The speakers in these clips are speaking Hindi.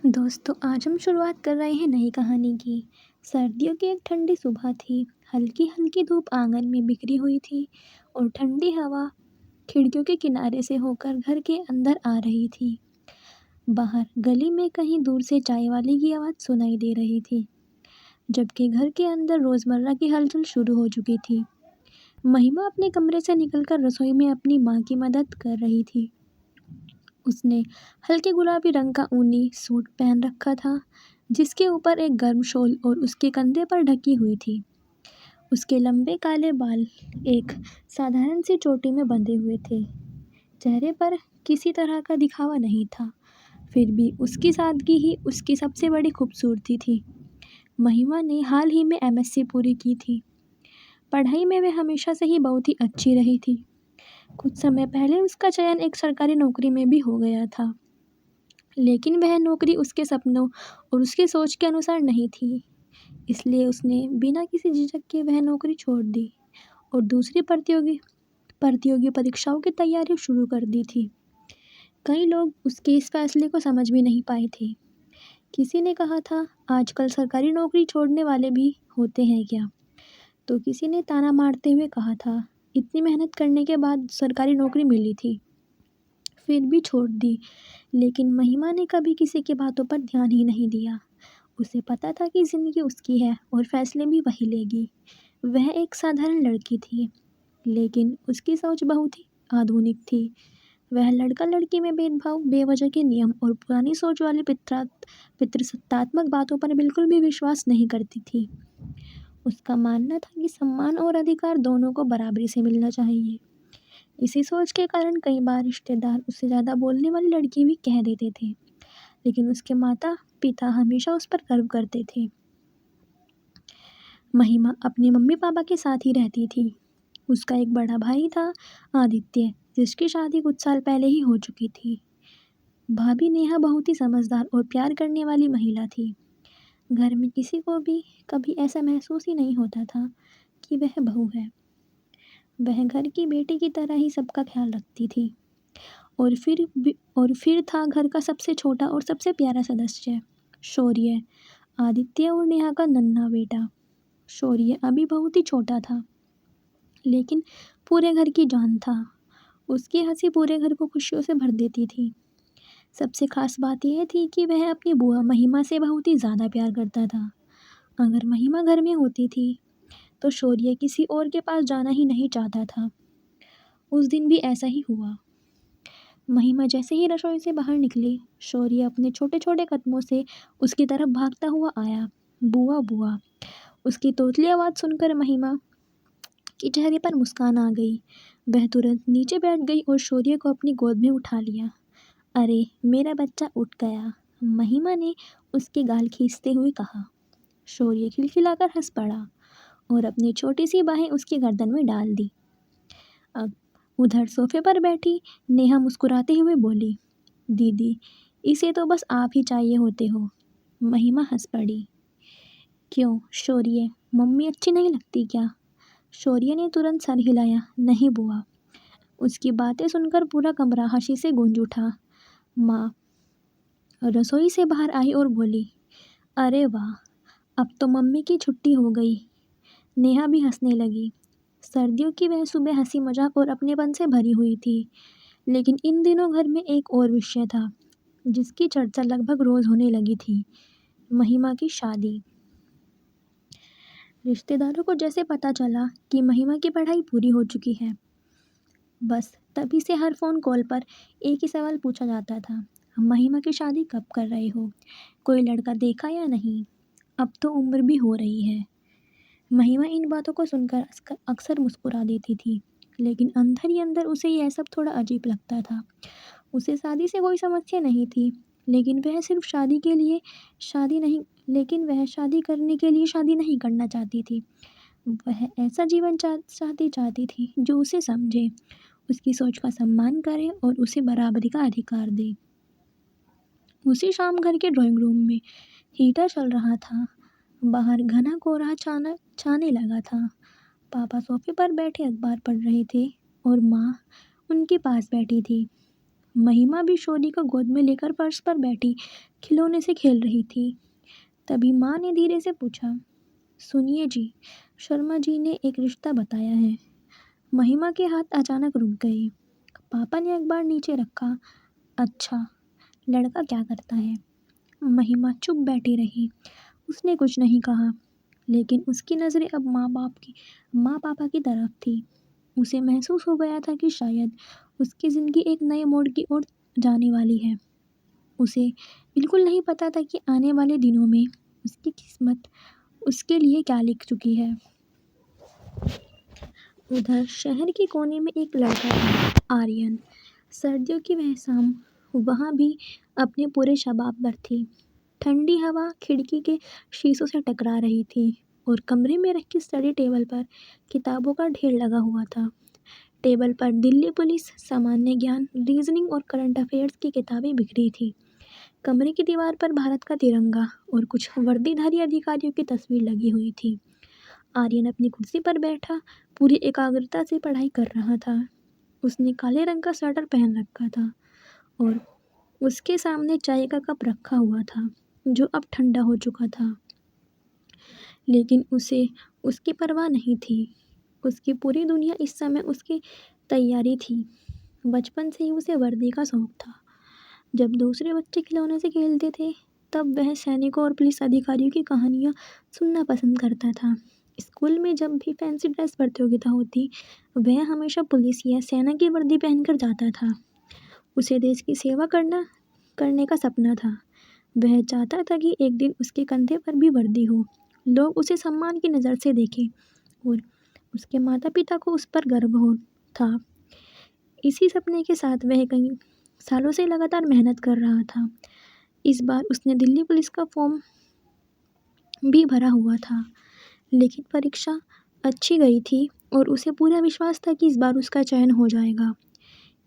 दोस्तों, आज हम शुरुआत कर रहे हैं नई कहानी की। सर्दियों की एक ठंडी सुबह थी। हल्की हल्की धूप आंगन में बिखरी हुई थी और ठंडी हवा खिड़कियों के किनारे से होकर घर के अंदर आ रही थी। बाहर गली में कहीं दूर से चाय वाले की आवाज़ सुनाई दे रही थी, जबकि घर के अंदर रोज़मर्रा की हलचल शुरू हो चुकी थी। महिमा अपने कमरे से निकलकर रसोई में अपनी माँ की मदद कर रही थी। उसने हल्के गुलाबी रंग का ऊनी सूट पहन रखा था, जिसके ऊपर एक गर्म शॉल और उसके कंधे पर ढकी हुई थी। उसके लंबे काले बाल एक साधारण सी चोटी में बंधे हुए थे। चेहरे पर किसी तरह का दिखावा नहीं था, फिर भी उसकी सादगी ही उसकी सबसे बड़ी खूबसूरती थी। महिमा ने हाल ही में एमएससी पूरी की थी। पढ़ाई में वह हमेशा से ही बहुत ही अच्छी रही थी। कुछ समय पहले उसका चयन एक सरकारी नौकरी में भी हो गया था, लेकिन वह नौकरी उसके सपनों और उसकी सोच के अनुसार नहीं थी। इसलिए उसने बिना किसी झिझक के वह नौकरी छोड़ दी और दूसरी प्रतियोगी प्रतियोगी परीक्षाओं की तैयारी शुरू कर दी थी। कई लोग उसके इस फैसले को समझ भी नहीं पाए थे। किसी ने कहा था, आजकल सरकारी नौकरी छोड़ने वाले भी होते हैं क्या? तो किसी ने ताना मारते हुए कहा था, इतनी मेहनत करने के बाद सरकारी नौकरी मिली थी, फिर भी छोड़ दी। लेकिन महिमा ने कभी किसी की बातों पर ध्यान ही नहीं दिया। उसे पता था कि ज़िंदगी उसकी है और फैसले भी वही लेगी। वह एक साधारण लड़की थी, लेकिन उसकी सोच बहुत ही आधुनिक थी। वह लड़का लड़की में भेदभाव, बेवजह के नियम और पुरानी सोच वाली पितृसत्तात्मक बातों पर बिल्कुल भी विश्वास नहीं करती थी। उसका मानना था कि सम्मान और अधिकार दोनों को बराबरी से मिलना चाहिए। इसी सोच के कारण कई बार रिश्तेदार उससे ज़्यादा बोलने वाली लड़की भी कह देते थे, लेकिन उसके माता पिता हमेशा उस पर गर्व करते थे। महिमा अपने मम्मी पापा के साथ ही रहती थी। उसका एक बड़ा भाई था, आदित्य, जिसकी शादी कुछ साल पहले ही हो चुकी थी। भाभी नेहा बहुत ही समझदार और प्यार करने वाली महिला थी। घर में किसी को भी कभी ऐसा महसूस ही नहीं होता था कि वह बहू है। वह घर की बेटी की तरह ही सबका ख्याल रखती थी। और फिर था घर का सबसे छोटा और सबसे प्यारा सदस्य, शौर्य, आदित्य और नेहा का नन्हा बेटा। शौर्य अभी बहुत ही छोटा था, लेकिन पूरे घर की जान था। उसकी हंसी पूरे घर को खुशियों से भर देती थी। सबसे खास बात यह थी कि वह अपनी बुआ महिमा से बहुत ही ज़्यादा प्यार करता था। अगर महिमा घर में होती थी तो शौर्य किसी और के पास जाना ही नहीं चाहता था। उस दिन भी ऐसा ही हुआ। महिमा जैसे ही रसोई से बाहर निकली, शौर्य अपने छोटे छोटे कदमों से उसकी तरफ भागता हुआ आया। बुआ बुआ। उसकी तोतली आवाज़ सुनकर महिमा के चेहरे पर मुस्कान आ गई। वह तुरंत नीचे बैठ गई और शौर्य को अपनी गोद में उठा लिया। अरे, मेरा बच्चा उठ गया, महिमा ने उसके गाल खींचते हुए कहा। शौर्य खिलखिलाकर हंस पड़ा और अपनी छोटी सी बाहें उसकी गर्दन में डाल दी। अब उधर सोफे पर बैठी नेहा मुस्कुराते हुए बोली, दीदी, इसे तो बस आप ही चाहिए होते हो। महिमा हंस पड़ी। क्यों शौर्य, मम्मी अच्छी नहीं लगती क्या? शौर्य ने तुरंत सर हिलाया। नहीं बुआ। उसकी बातें सुनकर पूरा कमरा हंसी से गूंज उठा। माँ रसोई से बाहर आई और बोली, अरे वाह, अब तो मम्मी की छुट्टी हो गई। नेहा भी हंसने लगी। सर्दियों की वह सुबह हंसी मजाक और अपनेपन से भरी हुई थी, लेकिन इन दिनों घर में एक और विषय था जिसकी चर्चा लगभग रोज होने लगी थी, महिमा की शादी। रिश्तेदारों को जैसे पता चला कि महिमा की पढ़ाई पूरी हो चुकी है, बस तभी से हर फ़ोन कॉल पर एक ही सवाल पूछा जाता था, महिमा की शादी कब कर रहे हो? कोई लड़का देखा या नहीं? अब तो उम्र भी हो रही है। महिमा इन बातों को सुनकर अक्सर मुस्कुरा देती थी, लेकिन अंदर ही अंदर उसे यह सब थोड़ा अजीब लगता था। उसे शादी से कोई समस्या नहीं थी, लेकिन वह सिर्फ शादी के लिए शादी नहीं लेकिन वह शादी करने के लिए शादी नहीं करना चाहती थी। वह ऐसा जीवन चाहती थी जो उसे समझे, उसकी सोच का सम्मान करे और उसे बराबरी का अधिकार दे। उसी शाम घर के ड्राइंग रूम में हीटर चल रहा था। बाहर घना कोहरा छाने लगा था। पापा सोफे पर बैठे अखबार पढ़ रहे थे और माँ उनके पास बैठी थी। महिमा भी शोरी को गोद में लेकर फर्श पर बैठी खिलौने से खेल रही थी। तभी माँ ने धीरे से पूछा, सुनिए जी, शर्मा जी ने एक रिश्ता बताया है। महिमा के हाथ अचानक रुक गए। पापा ने अखबार नीचे रखा। अच्छा, लड़का क्या करता है? महिमा चुप बैठी रही। उसने कुछ नहीं कहा, लेकिन उसकी नज़रें अब माँ पापा की तरफ थी। उसे महसूस हो गया था कि शायद उसकी ज़िंदगी एक नए मोड़ की ओर जाने वाली है। उसे बिल्कुल नहीं पता था कि आने वाले दिनों में उसकी किस्मत उसके लिए क्या लिख चुकी है। उधर शहर के कोने में एक लड़का था, आर्यन। सर्दियों की वह शाम वहाँ भी अपने पूरे शबाब पर थी। ठंडी हवा खिड़की के शीशों से टकरा रही थी और कमरे में रखी स्टडी टेबल पर किताबों का ढेर लगा हुआ था। टेबल पर दिल्ली पुलिस, सामान्य ज्ञान, रीजनिंग और करंट अफेयर्स की किताबें बिखरी थी। कमरे की दीवार पर भारत का तिरंगा और कुछ वर्दीधारी अधिकारियों की तस्वीर लगी हुई थी। आर्यन अपनी कुर्सी पर बैठा पूरी एकाग्रता से पढ़ाई कर रहा था। उसने काले रंग का स्वेटर पहन रखा था और उसके सामने चाय का कप रखा हुआ था, जो अब ठंडा हो चुका था। लेकिन उसे उसकी परवाह नहीं थी। उसकी पूरी दुनिया इस समय उसकी तैयारी थी। बचपन से ही उसे वर्दी का शौक था। जब दूसरे बच्चे खिलौने से खेलते थे, तब वह सैनिकों और पुलिस अधिकारियों की कहानियाँ सुनना पसंद करता था। स्कूल में जब भी फैंसी ड्रेस प्रतियोगिता होती, वह हमेशा पुलिस या सेना की वर्दी पहनकर जाता था। उसे देश की सेवा करने का सपना था। वह चाहता था कि एक दिन उसके कंधे पर भी वर्दी हो, लोग उसे सम्मान की नज़र से देखें और उसके माता पिता को उस पर गर्व हो था। इसी सपने के साथ वह कई सालों से लगातार मेहनत कर रहा था। इस बार उसने दिल्ली पुलिस का फॉर्म भी भरा हुआ था, लेकिन परीक्षा अच्छी गई थी और उसे पूरा विश्वास था कि इस बार उसका चयन हो जाएगा।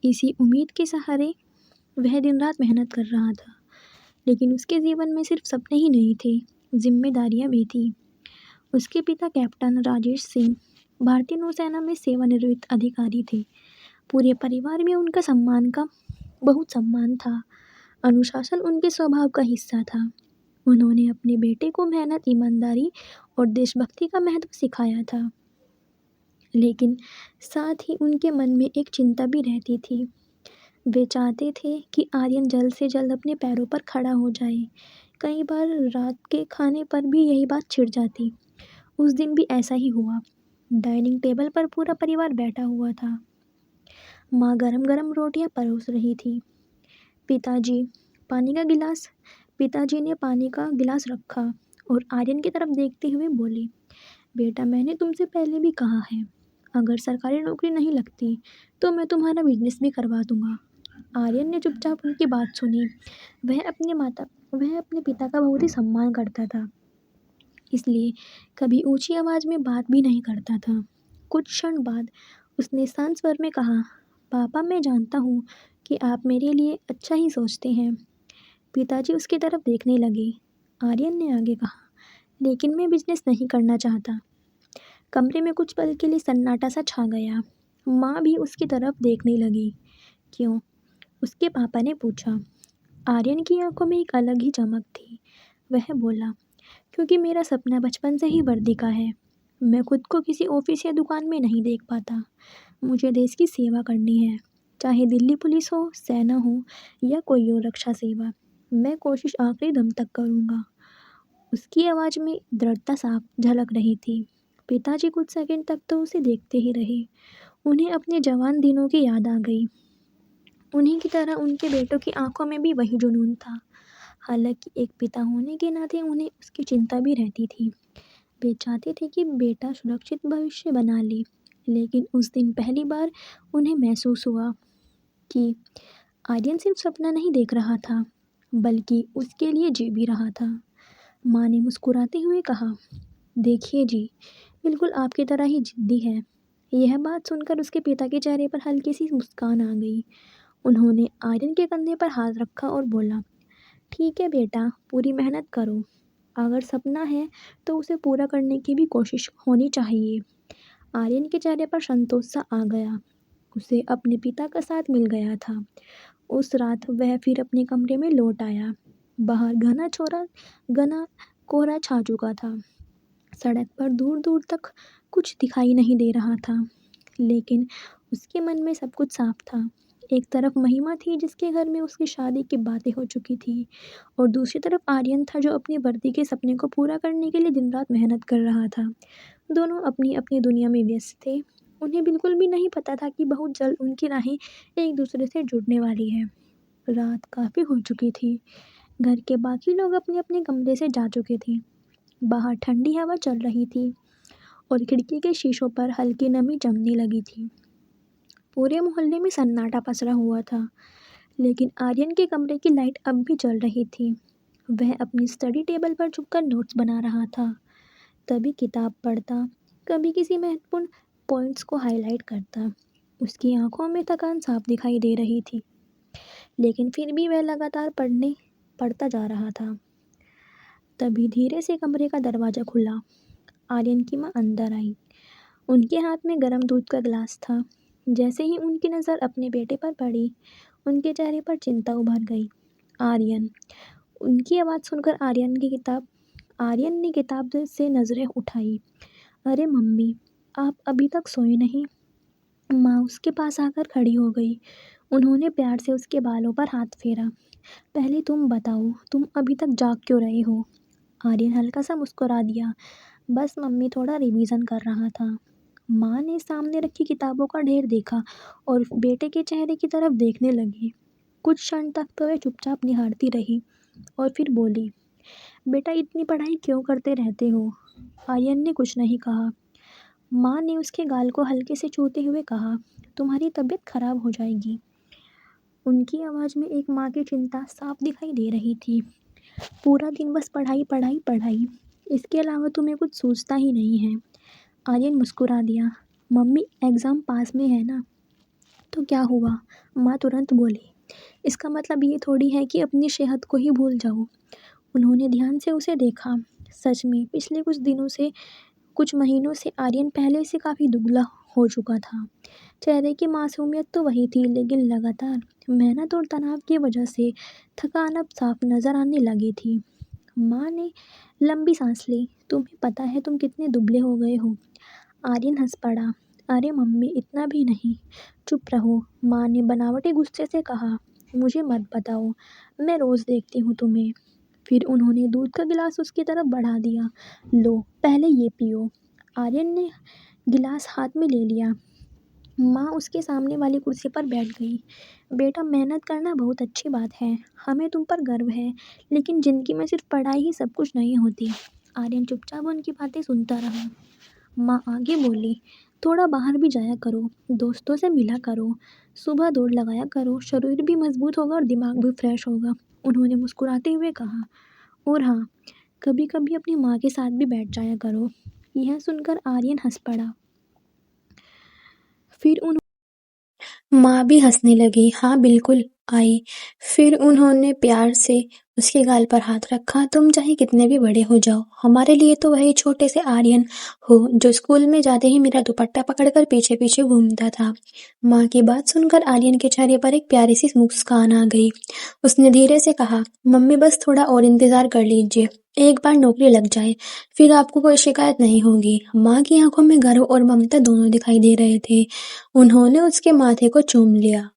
इसी उम्मीद के सहारे वह दिन रात मेहनत कर रहा था। लेकिन उसके जीवन में सिर्फ सपने ही नहीं थे, जिम्मेदारियां भी थी। उसके पिता कैप्टन राजेश सिंह भारतीय नौसेना में सेवानिवृत्त अधिकारी थे। पूरे परिवार में उनका बहुत सम्मान था। अनुशासन उनके स्वभाव का हिस्सा था। उन्होंने अपने बेटे को मेहनत, ईमानदारी और देशभक्ति का महत्व सिखाया था। लेकिन साथ ही उनके मन में एक चिंता भी रहती थी। वे चाहते थे कि आर्यन जल्द से जल्द अपने पैरों पर खड़ा हो जाए। कई बार रात के खाने पर भी यही बात छिड़ जाती। उस दिन भी ऐसा ही हुआ। डाइनिंग टेबल पर पूरा परिवार बैठा हुआ था। माँ गरम गरम रोटियां परोस रही थी। पिताजी पानी का गिलास पिताजी ने पानी का गिलास रखा और आर्यन की तरफ देखते हुए बोली, बेटा, मैंने तुमसे पहले भी कहा है, अगर सरकारी नौकरी नहीं लगती तो मैं तुम्हारा बिजनेस भी करवा दूंगा। आर्यन ने चुपचाप उनकी बात सुनी। वह अपने पिता का बहुत ही सम्मान करता था, इसलिए कभी ऊंची आवाज़ में बात भी नहीं करता था। कुछ क्षण बाद उसने शांत स्वर में कहा, पापा, मैं जानता हूँ कि आप मेरे लिए अच्छा ही सोचते हैं। पिताजी उसकी तरफ देखने लगे। आर्यन ने आगे कहा, लेकिन मैं बिजनेस नहीं करना चाहता। कमरे में कुछ पल के लिए सन्नाटा सा छा गया। माँ भी उसकी तरफ देखने लगी। क्यों? उसके पापा ने पूछा। आर्यन की आंखों में एक अलग ही चमक थी। वह बोला, क्योंकि मेरा सपना बचपन से ही वर्दी का है। मैं खुद को किसी ऑफिस या दुकान में नहीं देख पाता। मुझे देश की सेवा करनी है, चाहे दिल्ली पुलिस हो, सेना हो या कोई और रक्षा सेवा। मैं कोशिश आखिरी दम तक करूँगा। उसकी आवाज़ में दृढ़ता साफ झलक रही थी। पिताजी कुछ सेकंड तक तो उसे देखते ही रहे। उन्हें अपने जवान दिनों की याद आ गई। उन्हीं की तरह उनके बेटों की आंखों में भी वही जुनून था। हालांकि एक पिता होने के नाते उन्हें उसकी चिंता भी रहती थी। वे चाहते थे कि बेटा सुरक्षित भविष्य बना ले, लेकिन उस दिन पहली बार उन्हें महसूस हुआ कि आर्यन सिर्फ सपना नहीं देख रहा था, बल्कि उसके लिए जी भी रहा था। माँ ने मुस्कुराते हुए कहा, देखिए जी, बिल्कुल आपकी तरह ही जिद्दी है। यह बात सुनकर उसके पिता के चेहरे पर हल्की सी मुस्कान आ गई। उन्होंने आर्यन के कंधे पर हाथ रखा और बोला, ठीक है बेटा, पूरी मेहनत करो। अगर सपना है तो उसे पूरा करने की भी कोशिश होनी चाहिए। आर्यन के चेहरे पर संतोष सा आ गया। उसे अपने पिता का साथ मिल गया था। उस रात वह फिर अपने कमरे में लौट आया। बाहर घना कोहरा छा चुका था। सड़क पर दूर दूर तक कुछ दिखाई नहीं दे रहा था, लेकिन उसके मन में सब कुछ साफ था। एक तरफ महिमा थी जिसके घर में उसकी शादी की बातें हो चुकी थी, और दूसरी तरफ आर्यन था जो अपनी वर्दी के सपने को पूरा करने के लिए दिन रात मेहनत कर रहा था। दोनों अपनी अपनी दुनिया में व्यस्त थे। उन्हें बिल्कुल भी नहीं पता था कि बहुत जल्द उनकी राहें एक दूसरे से जुड़ने वाली है। रात काफ़ी हो चुकी थी। घर के बाकी लोग अपने अपने कमरे से जा चुके थे। बाहर ठंडी हवा चल रही थी और खिड़की के शीशों पर हल्की नमी जमने लगी थी। पूरे मोहल्ले में सन्नाटा पसरा हुआ था, लेकिन आर्यन के कमरे की लाइट अब भी जल रही थी। वह अपनी स्टडी टेबल पर छुपकर नोट्स बना रहा था। कभी किताब पढ़ता, कभी किसी महत्वपूर्ण पॉइंट्स को हाईलाइट करता। उसकी आंखों में थकान साफ दिखाई दे रही थी, लेकिन फिर भी वह लगातार पढ़ता जा रहा था। तभी धीरे से कमरे का दरवाज़ा खुला। आर्यन की माँ अंदर आई। उनके हाथ में गर्म दूध का गिलास था। जैसे ही उनकी नज़र अपने बेटे पर पड़ी, उनके चेहरे पर चिंता उभर गई। आर्यन। उनकी आवाज़ सुनकर आर्यन ने किताब से नज़रें उठाई। अरे मम्मी, आप अभी तक सोई नहीं? माँ उसके पास आकर खड़ी हो गई। उन्होंने प्यार से उसके बालों पर हाथ फेरा। पहले तुम बताओ, तुम अभी तक जाग क्यों रहे हो? आर्यन हल्का सा मुस्कुरा दिया। बस मम्मी, थोड़ा रिवीजन कर रहा था। माँ ने सामने रखी किताबों का ढेर देखा और बेटे के चेहरे की तरफ देखने लगी। कुछ क्षण तक तो वह चुपचाप निहारती रही और फिर बोली, बेटा इतनी पढ़ाई क्यों करते रहते हो? आर्यन ने कुछ नहीं कहा। माँ ने उसके गाल को हल्के से छूते हुए कहा, तुम्हारी तबीयत खराब हो जाएगी। उनकी आवाज़ में एक माँ की चिंता साफ दिखाई दे रही थी। पूरा दिन बस पढ़ाई पढ़ाई पढ़ाई, इसके अलावा तुम्हें कुछ सोचता ही नहीं है। आर्यन मुस्कुरा दिया। मम्मी, एग्ज़ाम पास में है ना, तो क्या हुआ? माँ तुरंत बोली। इसका मतलब ये थोड़ी है कि अपनी सेहत को ही भूल जाओ। उन्होंने ध्यान से उसे देखा। सच में पिछले कुछ महीनों से आर्यन पहले से काफ़ी दुबला हो चुका था। चेहरे की मासूमियत तो वही थी, लेकिन लगातार मेहनत और तनाव की वजह से थकान अब साफ नज़र आने लगी थी। माँ ने लंबी सांस ली। तुम्हें पता है तुम कितने दुबले हो गए हो? आर्यन हंस पड़ा। अरे मम्मी, इतना भी नहीं। चुप रहो, माँ ने बनावटी गुस्से से कहा। मुझे मत बताओ, मैं रोज़ देखती हूँ तुम्हें। फिर उन्होंने दूध का गिलास उसकी तरफ बढ़ा दिया। लो, पहले ये पियो। आर्यन ने गिलास हाथ में ले लिया। माँ उसके सामने वाली कुर्सी पर बैठ गई। बेटा, मेहनत करना बहुत अच्छी बात है, हमें तुम पर गर्व है, लेकिन ज़िंदगी में सिर्फ पढ़ाई ही सब कुछ नहीं होती। आर्यन चुपचाप उनकी बातें सुनता रहा। माँ आगे बोली, थोड़ा बाहर भी जाया करो, दोस्तों से मिला करो, सुबह दौड़ लगाया करो, शरीर भी मजबूत होगा और दिमाग भी फ्रेश होगा। उन्होंने मुस्कुराते हुए कहा। और हाँ, कभी कभी अपनी माँ के साथ भी बैठ जाया करो। यह सुनकर आर्यन हंस पड़ा। फिर उन माँ भी हंसने लगी। हाँ बिल्कुल, आई। फिर उन्होंने प्यार से उसके गाल पर हाथ रखा। तुम चाहे कितने भी बड़े हो जाओ, हमारे लिए तो वही छोटे से आर्यन हो जो स्कूल में जाते ही मेरा दुपट्टा पकड़कर पीछे पीछे घूमता था। माँ की बात सुनकर आर्यन के चेहरे पर एक प्यारी सी मुस्कान आ गई। उसने धीरे से कहा, मम्मी बस थोड़ा और इंतजार कर लीजिए, एक बार नौकरी लग जाए, फिर आपको कोई शिकायत नहीं होगी। माँ की आंखों में गर्व और ममता दोनों दिखाई दे रहे थे। उन्होंने उसके माथे को चूम लिया।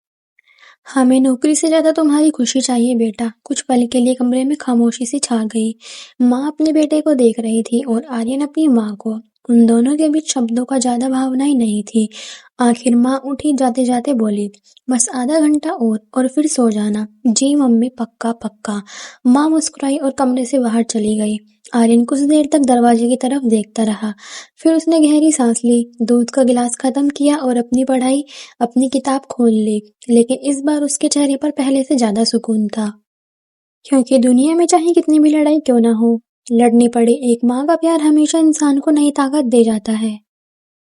हमें नौकरी से ज्यादा तुम्हारी खुशी चाहिए बेटा। कुछ पल के लिए कमरे में खामोशी सी छा गई। माँ अपने बेटे को देख रही थी और आर्यन अपनी माँ को। उन दोनों के बीच शब्दों का ज्यादा भावना ही नहीं थी। आखिर माँ उठी, जाते जाते बोली, बस आधा घंटा और फिर सो जाना। जी मम्मी, पक्का पक्का। माँ मुस्कुराई और कमरे से बाहर चली गई। आर्यन कुछ देर तक दरवाजे की तरफ देखता रहा। फिर उसने गहरी सांस ली, दूध का गिलास खत्म किया और अपनी किताब खोल ली। लेकिन इस बार उसके चेहरे पर पहले से ज्यादा सुकून था, क्योंकि दुनिया में चाहे कितनी भी लड़ाई क्यों ना हो, लड़नी पड़े, एक माँ का प्यार हमेशा इंसान को नई ताकत दे जाता है।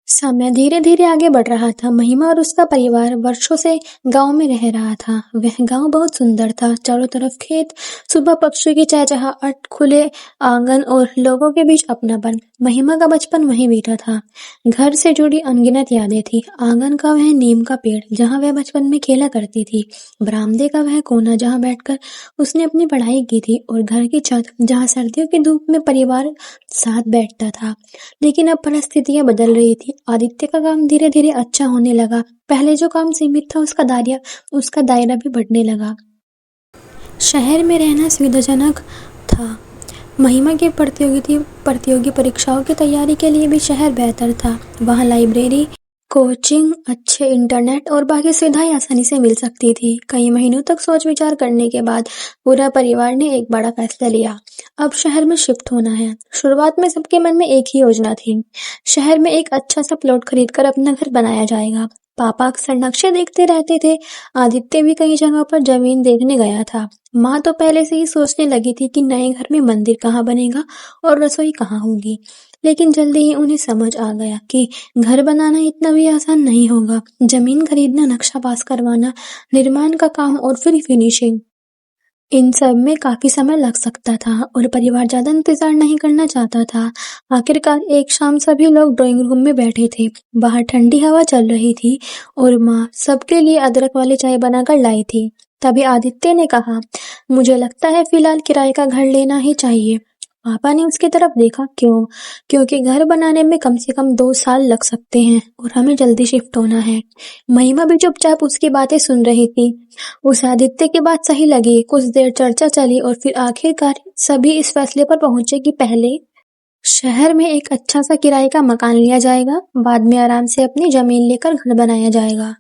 समय धीरे धीरे आगे बढ़ रहा था। महिमा और उसका परिवार वर्षों से गांव में रह रहा था। वह गांव बहुत सुंदर था। चारों तरफ खेत, सुबह पक्षियों की चहचहाहट, खुले आंगन और लोगों के बीच अपनापन। महिमा का बचपन वहीं बीता था। घर से जुड़ी अनगिनत यादें थी। आंगन का वह नीम का पेड़ जहां वह बचपन में खेला करती थी, बरामदे का वह कोना जहां बैठकर उसने अपनी पढ़ाई की थी, और घर की छत जहां सर्दियों की धूप में परिवार साथ बैठता था। लेकिन अब परिस्थितियां बदल रही थी। आदित्य का काम धीरे धीरे अच्छा होने लगा। पहले जो काम सीमित था उसका दायरा भी बढ़ने लगा। शहर में रहना सुविधाजनक था। महिमा की प्रतियोगी परीक्षाओं की तैयारी के लिए भी शहर बेहतर था। वहाँ लाइब्रेरी, कोचिंग, अच्छे इंटरनेट और बाकी सुविधाएं आसानी से मिल सकती थी। कई महीनों तक सोच विचार करने के बाद पूरा परिवार ने एक बड़ा फैसला लिया। अब शहर में शिफ्ट होना है। शुरुआत में सबके मन में एक ही योजना थी। शहर में एक अच्छा सा प्लॉट खरीदकर अपना घर बनाया जाएगा। पापा अक्सर नक्शे देखते रहते थे। आदित्य भी कई जगह पर जमीन देखने गया था। माँ तो पहले से ही सोचने लगी थी कि नए घर में मंदिर कहाँ बनेगा और रसोई कहाँ होगी। लेकिन जल्दी ही उन्हें समझ आ गया कि घर बनाना इतना भी आसान नहीं होगा। जमीन खरीदना, नक्शा पास करवाना, निर्माण का काम और फिर फिनिशिंग, इन सब में काफी समय लग सकता था और परिवार ज्यादा इंतजार नहीं करना चाहता था। आखिरकार एक शाम सभी लोग ड्राइंग रूम में बैठे थे। बाहर ठंडी हवा चल रही थी और माँ सबके लिए अदरक वाली चाय बनाकर लाई थी। तभी आदित्य ने कहा, मुझे लगता है फिलहाल किराए का घर लेना ही चाहिए। पापा ने उसकी तरफ देखा। क्यों? क्योंकि घर बनाने में कम से कम 2 साल लग सकते हैं और हमें जल्दी शिफ्ट होना है। महिमा भी चुपचाप उसकी बातें सुन रही थी। उसे आदित्य की बात सही लगी। कुछ देर चर्चा चली और फिर आखिरकार सभी इस फैसले पर पहुंचे कि पहले शहर में एक अच्छा सा किराए का मकान लिया जाएगा, बाद में आराम से अपनी जमीन लेकर घर बनाया जाएगा।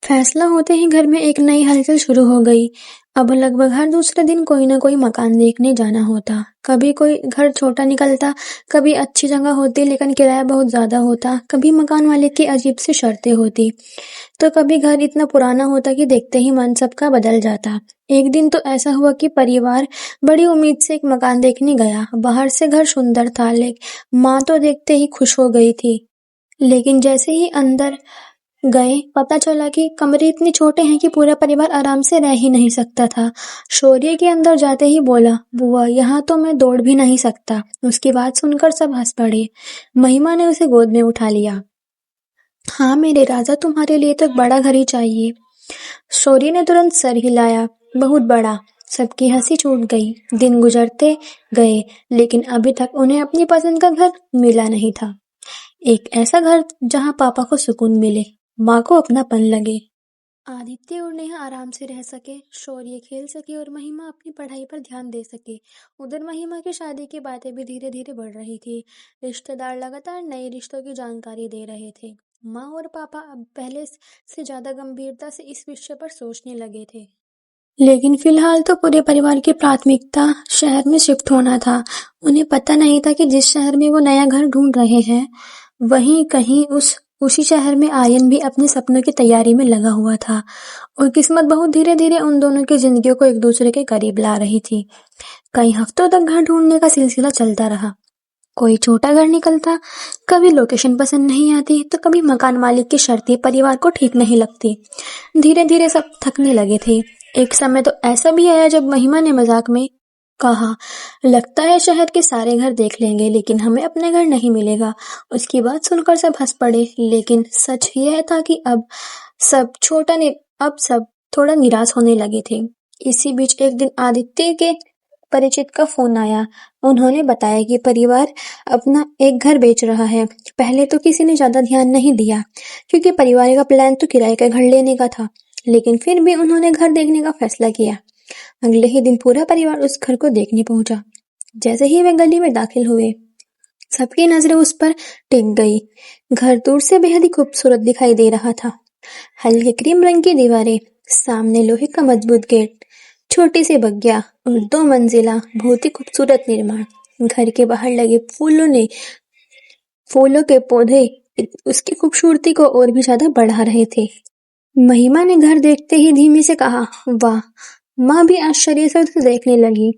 फैसला होते ही घर में एक नई हलचल शुरू हो गई। अब लगभग हर दूसरे दिन कोई न कोई मकान देखने जाना होता। कभी कोई घर छोटा निकलता, कभी अच्छी जगह होती लेकिन किराया बहुत ज्यादा होता, कभी मकान मालिक की अजीब सी शर्तें होती, तो कभी घर इतना पुराना होता कि देखते ही मन सबका बदल जाता। एक दिन तो ऐसा हुआ कि परिवार बड़ी उम्मीद से एक मकान देखने गया। बाहर से घर सुंदर था, लेकिन माँ तो देखते ही खुश हो गई थी। लेकिन जैसे ही अंदर गए, पता चला कि कमरे इतने छोटे हैं कि पूरा परिवार आराम से रह ही नहीं सकता था। शौर्य के अंदर जाते ही बोला, बुआ यहाँ तो मैं दौड़ भी नहीं सकता। उसकी बात सुनकर सब हंस पड़े। महिमा ने उसे गोद में उठा लिया। हाँ मेरे राजा, तुम्हारे लिए तो एक बड़ा घर ही चाहिए। शौर्य ने तुरंत सर हिलाया। बहुत बड़ा। सबकी हंसी छूट गई। दिन गुजरते गए, लेकिन अभी तक उन्हें अपनी पसंद का घर मिला नहीं था। एक ऐसा घर जहां पापा को सुकून मिले, माँ को अपनापन लगे, आदित्य और नेहा आराम से रह सके, शौर्य खेल सके और महिमा अपनी पढ़ाई पर ध्यान दे सके। उधर महिमा की शादी की बातें भी धीरे धीरे बढ़ रही थी। रिश्तेदार लगातार नए रिश्तों की जानकारी दे रहे थे। माँ और पापा अब पहले से ज्यादा गंभीरता से इस विषय पर सोचने लगे थे। लेकिन फिलहाल तो पूरे परिवार की प्राथमिकता शहर में शिफ्ट होना था। उन्हें पता नहीं था कि जिस शहर में वो नया घर ढूंढ रहे हैं, वहीं कहीं उसी शहर में आर्यन भी अपने सपनों की तैयारी में लगा हुआ था, और किस्मत बहुत धीरे धीरे उन दोनों की जिंदगियों को एक दूसरे के करीब ला रही थी। कई हफ्तों तक घर ढूंढने का सिलसिला चलता रहा। कोई छोटा घर निकलता, कभी लोकेशन पसंद नहीं आती, तो कभी मकान मालिक की शर्तें परिवार को ठीक नहीं लगती। धीरे धीरे सब थकने लगे थे। एक समय तो ऐसा भी आया जब महिमा ने मजाक में कहा, लगता है शहर के सारे घर देख लेंगे लेकिन हमें अपने घर नहीं मिलेगा। उसकी बात सुनकर सब हंस पड़े, लेकिन सच यह था कि अब सब थोड़ा निराश होने लगे थे। इसी बीच एक दिन आदित्य के परिचित का फोन आया। उन्होंने बताया कि परिवार अपना एक घर बेच रहा है। पहले तो किसी ने ज्यादा ध्यान नहीं दिया, क्योंकि परिवार का प्लान तो किराए का घर लेने का था, लेकिन फिर भी उन्होंने घर देखने का फैसला किया। अगले ही दिन पूरा परिवार उस घर को देखने पहुंचा। जैसे ही वे गली में दाखिल हुए, सबकी नजरें उस पर टिक गई। घर दूर से बेहद ही खूबसूरत दिखाई दे रहा था। हल्के क्रीम रंग की दीवारें, सामने लोहे का मजबूत गेट, छोटी सी बगिया और 2 मंजिला बहुत ही खूबसूरत निर्माण। घर के बाहर लगे फूलों के पौधे उसकी खूबसूरती को और भी ज्यादा बढ़ा रहे थे। महिमा ने घर देखते ही धीमे से कहा, वाह। माँ भी आश्चर्य से उसे देखने लगी।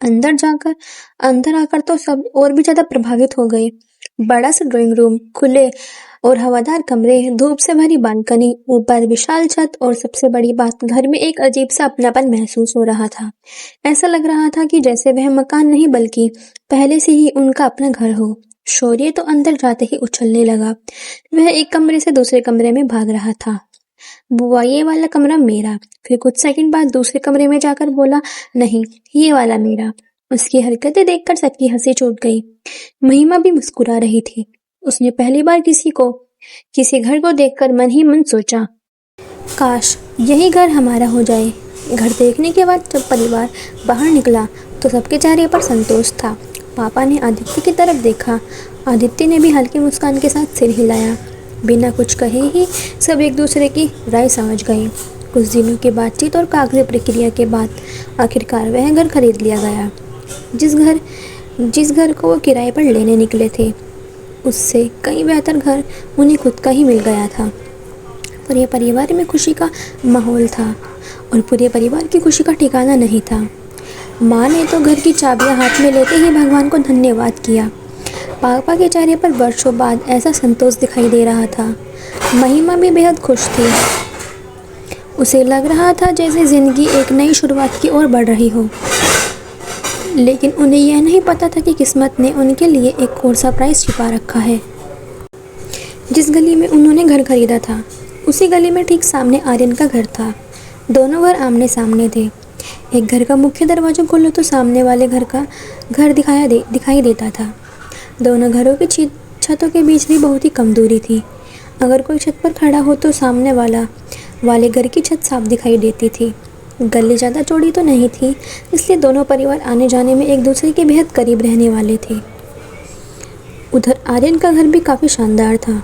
अंदर आकर तो सब और भी ज्यादा प्रभावित हो गए। बड़ा सा ड्राइंग रूम, खुले और हवादार कमरे, धूप से भरी बालकनी, ऊपर विशाल छत और सबसे बड़ी बात, घर में एक अजीब सा अपनापन महसूस हो रहा था। ऐसा लग रहा था कि जैसे वह मकान नहीं बल्कि पहले से ही उनका अपना घर हो। शौर्य तो अंदर जाते ही उछलने लगा। वह एक कमरे से दूसरे कमरे में भाग रहा था। बुआ, ये वाला कमरा मेरा। फिर कुछ सेकंड बाद दूसरे कमरे में जाकर बोला, नहीं, ये वाला मेरा। उसकी हरकतें देखकर सबकी हंसी छूट गई। महिमा भी मुस्कुरा रही थी। उसने पहली बार किसी घर को देखकर मन ही मन सोचा, काश यही घर हमारा हो जाए। घर देखने के बाद जब परिवार बाहर निकला तो सबके चेहरे पर संतोष था। पापा ने आदित्य की तरफ देखा। आदित्य ने भी हल्की मुस्कान के साथ सिर हिलाया। बिना कुछ कहे ही सब एक दूसरे की राय समझ गए। कुछ दिनों की बातचीत और कागजी प्रक्रिया के बाद आखिरकार वह घर खरीद लिया गया। जिस घर को वो किराए पर लेने निकले थे, उससे कहीं बेहतर घर उन्हें खुद का ही मिल गया था। पूरे परिवार में खुशी का माहौल था और पूरे परिवार की खुशी का ठिकाना नहीं था। माँ ने तो घर की चाबियां हाथ में लेते ही भगवान को धन्यवाद किया। पापा के चेहरे पर वर्षों बाद ऐसा संतोष दिखाई दे रहा था। महिमा भी बेहद खुश थी। उसे लग रहा था जैसे जिंदगी एक नई शुरुआत की ओर बढ़ रही हो। लेकिन उन्हें यह नहीं पता था कि किस्मत ने उनके लिए एक और सरप्राइज छिपा रखा है। जिस गली में उन्होंने घर खरीदा था, उसी गली में ठीक सामने आर्यन का घर था। दोनों घर आमने सामने थे। एक घर का मुख्य दरवाजा खोलो तो सामने वाले घर का घर दिखाई देता था। दोनों घरों की छतों के बीच भी बहुत ही कम दूरी थी। अगर कोई छत पर खड़ा हो तो सामने वाले घर की छत साफ दिखाई देती थी। गली ज़्यादा चौड़ी तो नहीं थी, इसलिए दोनों परिवार आने जाने में एक दूसरे के बेहद करीब रहने वाले थे। उधर आर्यन का घर भी काफ़ी शानदार था।